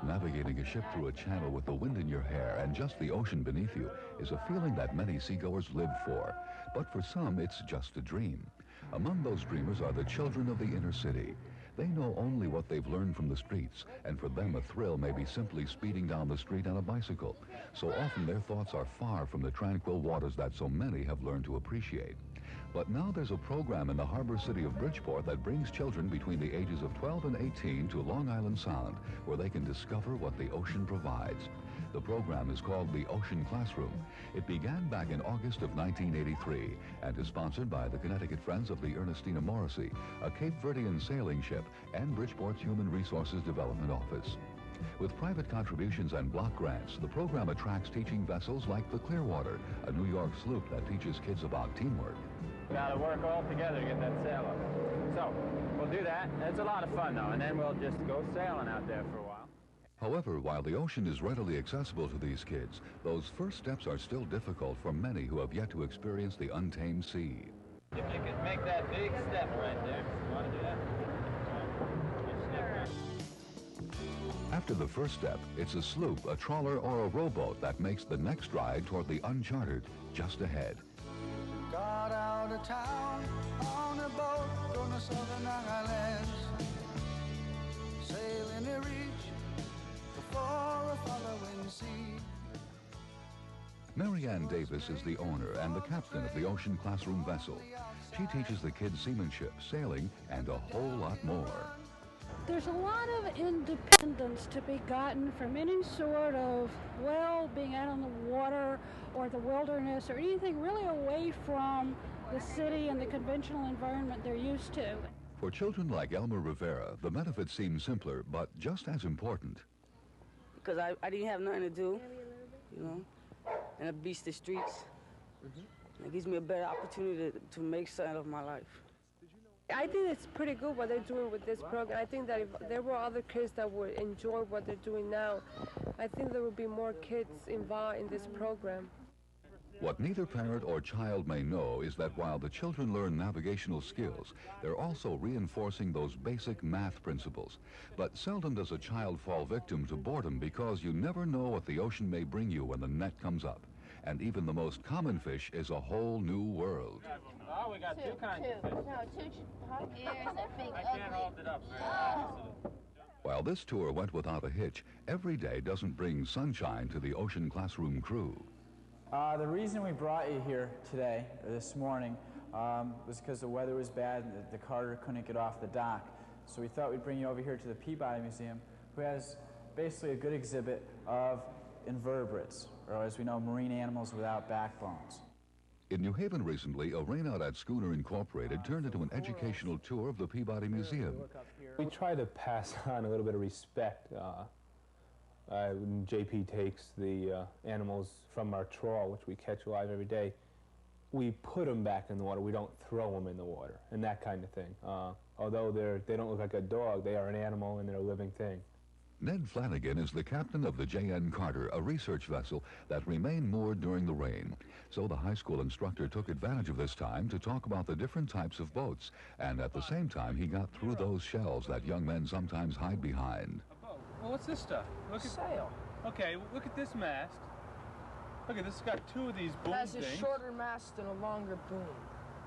Navigating a ship through a channel with the wind in your hair and just the ocean beneath you is a feeling that many seagoers live for. But for some, it's just a dream. Among those dreamers are the children of the inner city. They know only what they've learned from the streets, and for them a thrill may be simply speeding down the street on a bicycle. So often their thoughts are far from the tranquil waters that so many have learned to appreciate. But now there's a program in the harbor city of Bridgeport that brings children between the ages of 12 and 18 to Long Island Sound, where they can discover what the ocean provides. The program is called the Ocean Classroom. It began back in August of 1983 and is sponsored by the Connecticut Friends of the Ernestina Morrissey, a Cape Verdean sailing ship, and Bridgeport's Human Resources Development Office. With private contributions and block grants, the program attracts teaching vessels like the Clearwater, a New York sloop that teaches kids about teamwork. We got to work all together to get that sail up. So, we'll do that. It's a lot of fun, though, and then we'll just go sailing out there for a while. However, while the ocean is readily accessible to these kids, those first steps are still difficult for many who have yet to experience the untamed sea. If you could make that big step right there. You want to do that? After the first step, it's a sloop, a trawler, or a rowboat that makes the next ride toward the uncharted just ahead. Got out of town on a boat on the southern islands, sailing to reach before a following sea. Marianne Davis is the owner and the captain of the Ocean Classroom vessel. She teaches the kids seamanship, sailing, and a whole lot more. There's a lot of independence to be gotten from any sort of, well, being out on the water or the wilderness or anything really away from the city and the conventional environment they're used to. For children like Elmer Rivera, the benefits seem simpler, but just as important. Because I didn't have nothing to do, you know, and I beat the streets. It gives me a better opportunity to make something of my life. I think it's pretty good what they're doing with this program. I think that if there were other kids that would enjoy what they're doing now, I think there would be more kids involved in this program. What neither parent or child may know is that while the children learn navigational skills, they're also reinforcing those basic math principles. But seldom does a child fall victim to boredom because you never know what the ocean may bring you when the net comes up. And even the most common fish is a whole new world. Oh, we got two kinds of fish. No, two. Here's a big I can't hold it up very well. While this tour went without a hitch, every day doesn't bring sunshine to the Ocean Classroom crew. The reason we brought you here today, or this morning, was because the weather was bad and the Carter couldn't get off the dock. So we thought we'd bring you over here to the Peabody Museum, who has basically a good exhibit of invertebrates, or as we know, marine animals without backbones. In New Haven recently, a rain out at Schooner Incorporated turned into an educational tour of the Peabody Museum. We try to pass on a little bit of respect. When JP takes the animals from our trawl, which we catch alive every day, we put them back in the water. We don't throw them in the water, and that kind of thing. Although they don't look like a dog, they are an animal and they're a living thing. Ned Flanagan is the captain of the J.N. Carter, a research vessel that remained moored during the rain. So the high school instructor took advantage of this time to talk about the different types of boats, and at the same time he got through those shells that young men sometimes hide behind. Well, what's this stuff? Look at sail. Okay, look at this mast. Look at this, it's got two of these boom things. It has a shorter mast and a longer boom.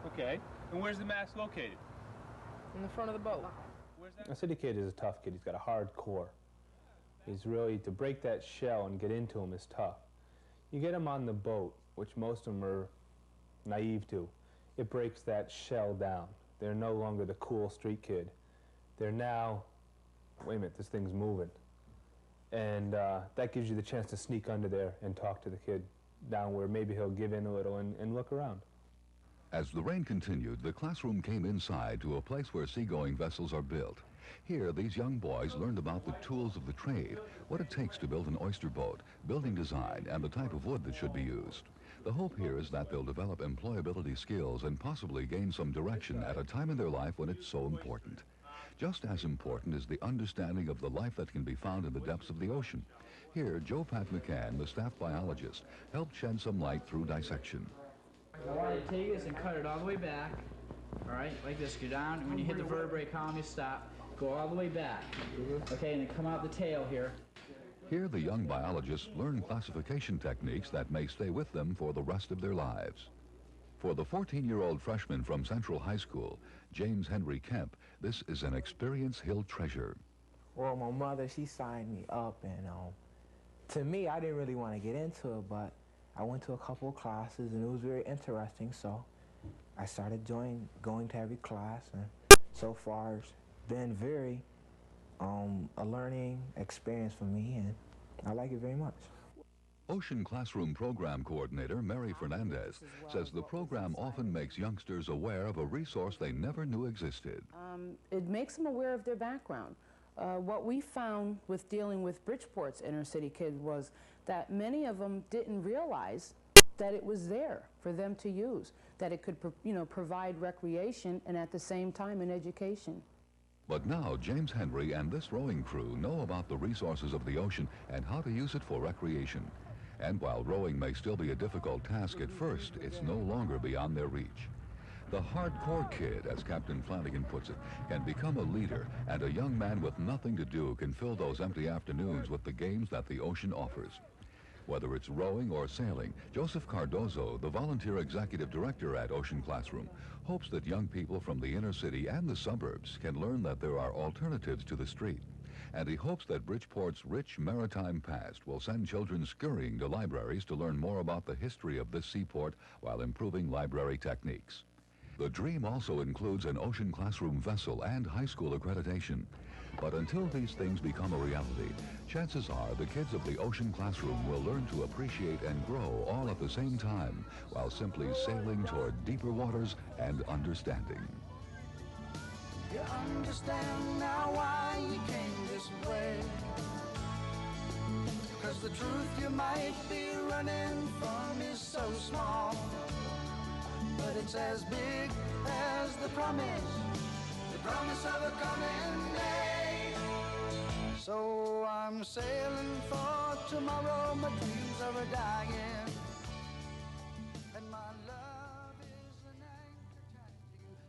Okay, and where's the mast located? In the front of the boat. Where's that? A city kid is a tough kid. He's got a hard core. He's really, to break that shell and get into him is tough. You get him on the boat, which most of them are naive to, it breaks that shell down. They're no longer the cool street kid. They're now, wait a minute, this thing's moving. And that gives you the chance to sneak under there and talk to the kid down where maybe he'll give in a little and look around. As the rain continued, the classroom came inside to a place where seagoing vessels are built. Here, these young boys learned about the tools of the trade, what it takes to build an oyster boat, building design, and the type of wood that should be used. The hope here is that they'll develop employability skills and possibly gain some direction at a time in their life when it's so important. Just as important is the understanding of the life that can be found in the depths of the ocean. Here, Joe Pat McCann, the staff biologist, helped shed some light through dissection. I want you to take this and cut it all the way back, all right, like this. Go down, and when you hit the vertebrae column, you stop. Go all the way back. Okay, and then come out the tail here. Here, the young biologists learn classification techniques that may stay with them for the rest of their lives. For the 14-year-old freshman from Central High School, James Henry Kemp, this is an experience he'll treasure. Well, my mother, she signed me up, and to me, I didn't really want to get into it, but I went to a couple of classes, and it was very interesting, so I started going to every class, and so far it's been very a learning experience for me, and I like it very much. Ocean Classroom Program Coordinator Mary Fernandez says the program often makes youngsters aware of a resource they never knew existed. It makes them aware of their background. What we found with dealing with Bridgeport's inner city kids was that many of them didn't realize that it was there for them to use, that it could provide recreation and at the same time an education. But now James Henry and this rowing crew know about the resources of the ocean and how to use it for recreation. And while rowing may still be a difficult task at first, it's no longer beyond their reach. The hardcore kid, as Captain Flanagan puts it, can become a leader, and a young man with nothing to do can fill those empty afternoons with the games that the ocean offers. Whether it's rowing or sailing, Joseph Cardozo, the volunteer executive director at Ocean Classroom, hopes that young people from the inner city and the suburbs can learn that there are alternatives to the street. And he hopes that Bridgeport's rich maritime past will send children scurrying to libraries to learn more about the history of this seaport while improving library techniques. The dream also includes an Ocean Classroom vessel and high school accreditation. But until these things become a reality, chances are the kids of the Ocean Classroom will learn to appreciate and grow all at the same time while simply sailing toward deeper waters and understanding. You understand now why you came this way. 'Cause the truth you might be running from is so small, but it's as big as the promise of a coming day. So I'm sailing for tomorrow, my dreams are a-dying, and my love is an anchor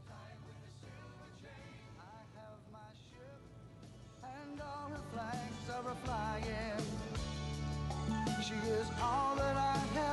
tied with a silver chain. I have my ship, and all her flags are a-flying. She is all that I have.